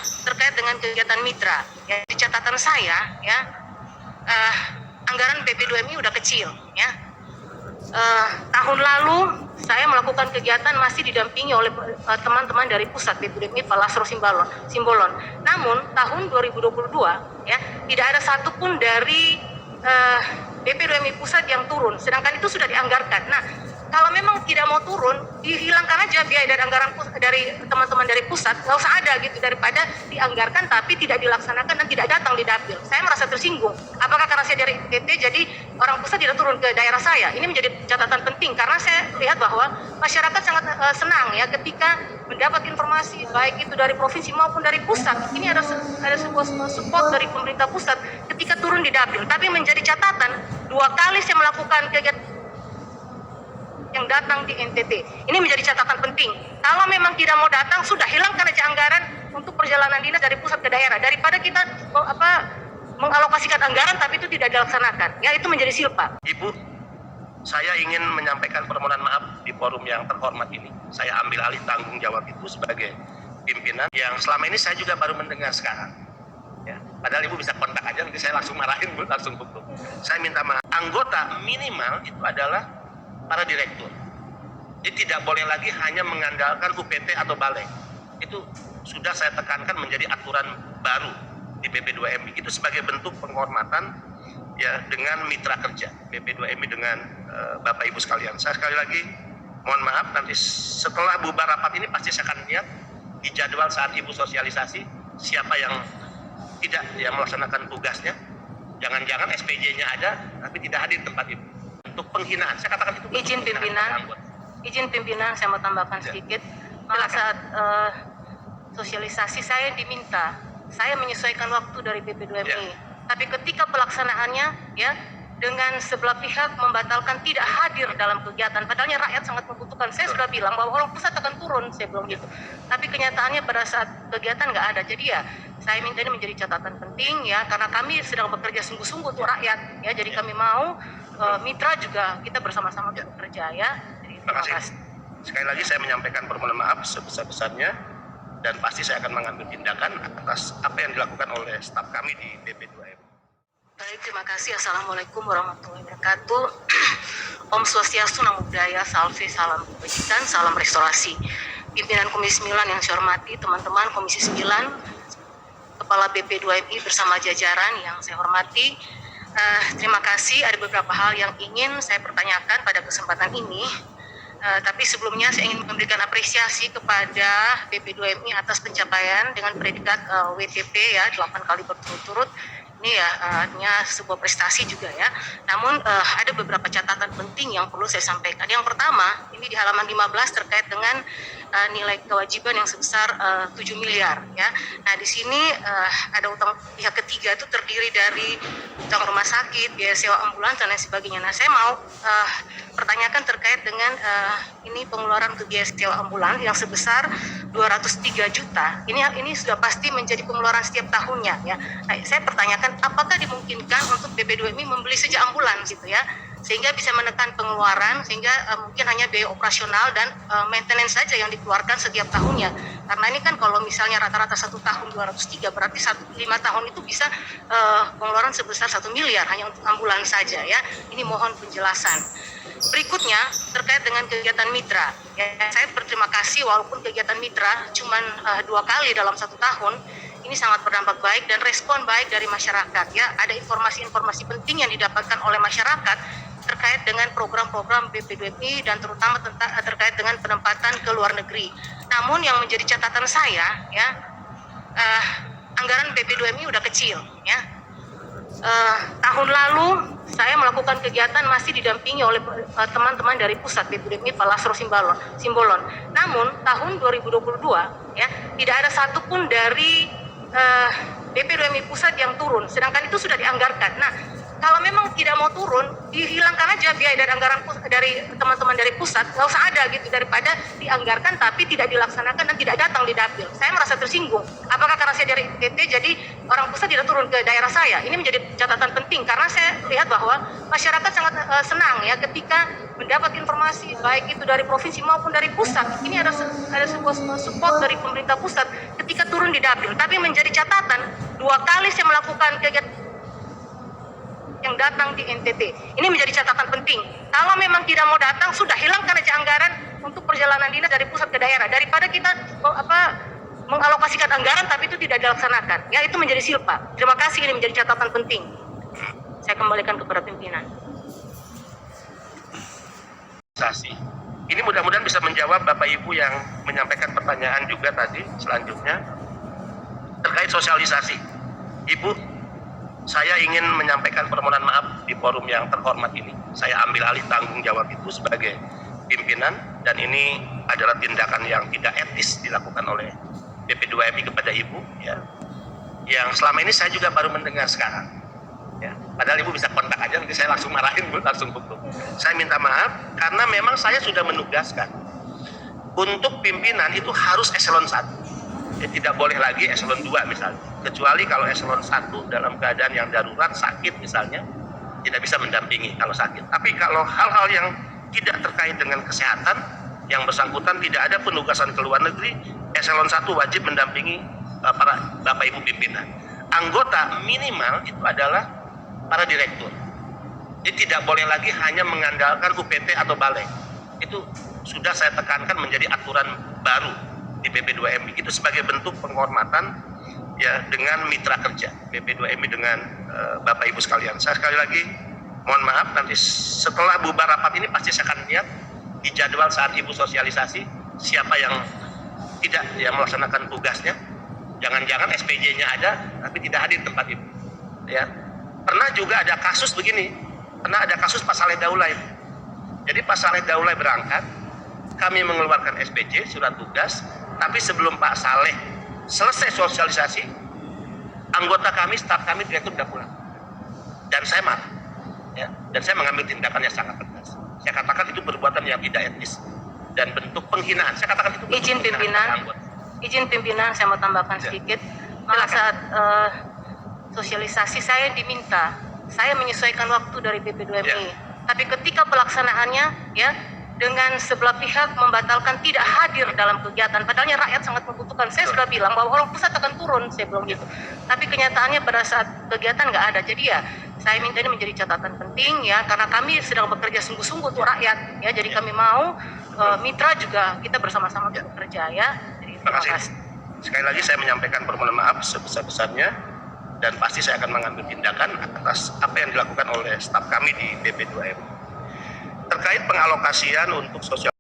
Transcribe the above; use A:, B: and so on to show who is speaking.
A: terkait dengan kegiatan mitra, ya, di catatan saya, ya, anggaran BP2MI udah kecil, ya. Tahun lalu saya melakukan kegiatan masih didampingi oleh teman-teman dari pusat BP2MI Palasro Simbolon. Namun tahun 2022, ya, tidak ada satupun dari BP2MI pusat yang turun, sedangkan itu sudah dianggarkan. Nah, kalau memang tidak mau turun, dihilangkan aja biaya dari anggaran dari teman-teman dari pusat, nggak usah ada gitu, daripada dianggarkan tapi tidak dilaksanakan dan tidak datang di dapil. Saya merasa tersinggung. Apakah karena saya dari NTT jadi orang pusat tidak turun ke daerah saya? Ini menjadi catatan penting karena saya lihat bahwa masyarakat sangat senang ya ketika mendapat informasi baik itu dari provinsi maupun dari pusat. Ini ada sebuah support dari pemerintah pusat ketika turun di dapil. Tapi menjadi catatan, 2 kali saya melakukan kegiatan yang datang di NTT. Ini menjadi catatan penting. Kalau memang tidak mau datang, sudah hilangkan aja anggaran untuk perjalanan dinas dari pusat ke daerah. Daripada kita mengalokasikan anggaran tapi itu tidak dilaksanakan. Ya, itu menjadi silpa.
B: Ibu, saya ingin menyampaikan permohonan maaf di forum yang terhormat ini. Saya ambil alih tanggung jawab itu sebagai pimpinan yang selama ini saya juga baru mendengar sekarang. Ya, padahal ibu bisa kontak aja, nanti saya langsung marahin, bu, langsung hukum. Saya minta maaf. Anggota minimal itu adalah para direktur. Jadi tidak boleh lagi hanya mengandalkan UPT atau balek. Itu sudah saya tekankan menjadi aturan baru di BP2MI. Itu sebagai bentuk penghormatan ya dengan mitra kerja BP2MI dengan Bapak Ibu sekalian. Saya sekali lagi mohon maaf, nanti setelah bubar rapat ini pasti saya akan lihat di jadwal saat Ibu sosialisasi siapa yang tidak yang melaksanakan tugasnya. Jangan-jangan SPJ-nya ada tapi tidak hadir tempat Ibu. Untuk penghinaan, saya katakan itu
A: izin pimpinan saya mau tambahkan sedikit. Pada saat sosialisasi saya diminta, saya menyesuaikan waktu dari BP2MI. Tapi ketika pelaksanaannya, ya, dengan sebelah pihak membatalkan tidak hadir dalam kegiatan, padahalnya rakyat sangat membutuhkan. Saya sudah bilang bahwa orang pusat akan turun, saya bilang gitu. Tapi kenyataannya pada saat kegiatan nggak ada. Jadi ya, saya minta ini menjadi catatan penting ya, karena kami sedang bekerja sungguh-sungguh untuk rakyat ya. Jadi kami mau mitra juga kita bersama-sama bekerja ya. Jadi,
B: terima kasih. Sekali lagi saya menyampaikan permohonan maaf sebesar-besarnya dan pasti saya akan mengambil tindakan atas apa yang dilakukan oleh staf kami di BP2MI.
A: Baik, terima kasih. Assalamualaikum warahmatullahi wabarakatuh. Om Swastiastu, Namo Buddhaya, Salve, salam kebajikan, salam restorasi. Pimpinan Komisi 9 yang saya hormati, teman-teman Komisi 9, Kepala BP2MI bersama jajaran yang saya hormati. Terima kasih. Ada beberapa hal yang ingin saya pertanyakan pada kesempatan ini. Tapi sebelumnya saya ingin memberikan apresiasi kepada BP2MI atas pencapaian dengan predikat WTP ya 8 kali berturut-turut. Ini ya artinya sebuah prestasi juga ya. Namun ada beberapa catatan penting yang perlu saya sampaikan. Yang pertama, ini di halaman 15 terkait dengan nilai kewajiban yang sebesar 7 miliar ya. Nah, di sini ada utang pihak ketiga itu terdiri dari utang rumah sakit, biaya sewa ambulans dan lain sebagainya. Nah, saya mau pertanyakan terkait dengan ini pengeluaran untuk biaya sewa ambulans yang sebesar 203 juta. Ini sudah pasti menjadi pengeluaran setiap tahunnya ya. Nah, saya pertanyakan apakah dimungkinkan untuk BP2MI membeli saja ambulans gitu ya, sehingga bisa menekan pengeluaran, sehingga mungkin hanya biaya operasional dan maintenance saja yang dikeluarkan setiap tahunnya. Karena ini kan kalau misalnya rata-rata 1 tahun 203, berarti 5 tahun itu bisa pengeluaran sebesar 1 miliar hanya untuk ambulans saja ya. Ini mohon penjelasan. Berikutnya terkait dengan kegiatan mitra. Ya, saya berterima kasih walaupun kegiatan mitra cuma 2 kali dalam 1 tahun. Ini sangat berdampak baik dan respon baik dari masyarakat ya. Ada informasi-informasi penting yang didapatkan oleh masyarakat terkait dengan program-program BP2MI dan terutama terkait dengan penempatan ke luar negeri. Namun yang menjadi catatan saya ya, anggaran BP2MI udah kecil ya. Tahun lalu saya melakukan kegiatan masih didampingi oleh teman-teman dari pusat BP2MI Palasro Simbolon. Namun tahun 2022 ya, tidak ada satupun dari BP2MI pusat yang turun, sedangkan itu sudah dianggarkan. Nah, kalau memang tidak mau turun, dihilangkan aja biaya dari anggaran dari teman-teman dari pusat, nggak usah ada gitu, daripada dianggarkan tapi tidak dilaksanakan dan tidak datang di dapil. Saya merasa tersinggung. Apakah karena saya dari NTT jadi orang pusat tidak turun ke daerah saya? Ini menjadi catatan penting karena saya lihat bahwa masyarakat sangat senang ya ketika mendapat informasi baik itu dari provinsi maupun dari pusat. Ini ada sebuah support dari pemerintah pusat ketika turun di dapil. Tapi menjadi catatan, 2 kali saya melakukan kegiatan yang datang di NTT. Ini menjadi catatan penting. Kalau memang tidak mau datang, sudah hilangkan aja anggaran untuk perjalanan dinas dari pusat ke daerah. Daripada kita mengalokasikan anggaran tapi itu tidak dilaksanakan. Ya, itu menjadi silpa. Terima kasih, ini menjadi catatan penting. Saya kembalikan kepada pimpinan.
B: Ini mudah-mudahan bisa menjawab Bapak Ibu yang menyampaikan pertanyaan juga tadi selanjutnya terkait sosialisasi. Ibu, saya ingin menyampaikan permohonan maaf di forum yang terhormat ini. Saya ambil alih tanggung jawab itu sebagai pimpinan dan ini adalah tindakan yang tidak etis dilakukan oleh BP2MI kepada Ibu ya. Yang selama ini saya juga baru mendengar sekarang. Ya. Padahal Ibu bisa kontak aja, nanti saya langsung marahin, langsung hukum. Saya minta maaf karena memang saya sudah menugaskan untuk pimpinan itu harus eselon 1. Ya, tidak boleh lagi eselon 2 misalnya, kecuali kalau eselon 1 dalam keadaan yang darurat, sakit misalnya, tidak bisa mendampingi kalau sakit. Tapi kalau hal-hal yang tidak terkait dengan kesehatan, yang bersangkutan tidak ada penugasan ke luar negeri, eselon 1 wajib mendampingi para Bapak Ibu pimpinan. Anggota minimal itu adalah para direktur. Jadi tidak boleh lagi hanya mengandalkan UPT atau balek. Itu sudah saya tekankan menjadi aturan baru di BP2MI. Itu sebagai bentuk penghormatan ya dengan mitra kerja BP2MI dengan Bapak Ibu sekalian. Saya sekali lagi mohon maaf, nanti setelah bubar rapat ini pasti saya akan lihat di jadwal saat Ibu sosialisasi siapa yang tidak ya melaksanakan tugasnya. Jangan-jangan SPJ-nya ada tapi tidak hadir tempat Ibu. Ya. Pernah juga ada kasus begini. Pernah ada kasus Pak Saleh Daulay. Jadi Pak Saleh Daulay berangkat, kami mengeluarkan SPJ surat tugas, tapi sebelum Pak Saleh selesai sosialisasi, anggota kami, staf kami, direktur sudah pulang. Dan saya marah. Ya, dan saya mengambil tindakan yang sangat tegas. Saya katakan itu perbuatan yang tidak etis dan bentuk penghinaan. Saya katakan itu
A: izin pimpinan, izin pimpinan, saya mau tambahkan sedikit. Pada saat sosialisasi saya diminta, saya menyesuaikan waktu dari BP2MI.
B: Ya.
A: Tapi ketika pelaksanaannya, ya, dengan sebelah pihak membatalkan tidak hadir dalam kegiatan, padahalnya rakyat sangat membutuhkan. Saya sudah bilang bahwa orang pusat akan turun, saya bilang gitu. Tapi kenyataannya pada saat kegiatan nggak ada. Jadi ya, saya minta ini menjadi catatan penting ya, karena kami sedang bekerja sungguh-sungguh untuk rakyat ya. Jadi kami mau mitra juga kita bersama-sama bekerja ya. Jadi, terima kasih.
B: Sekali lagi saya menyampaikan permohonan maaf sebesar-besarnya dan pasti saya akan mengambil tindakan atas apa yang dilakukan oleh staf kami di BP2M. Terkait pengalokasian untuk sosial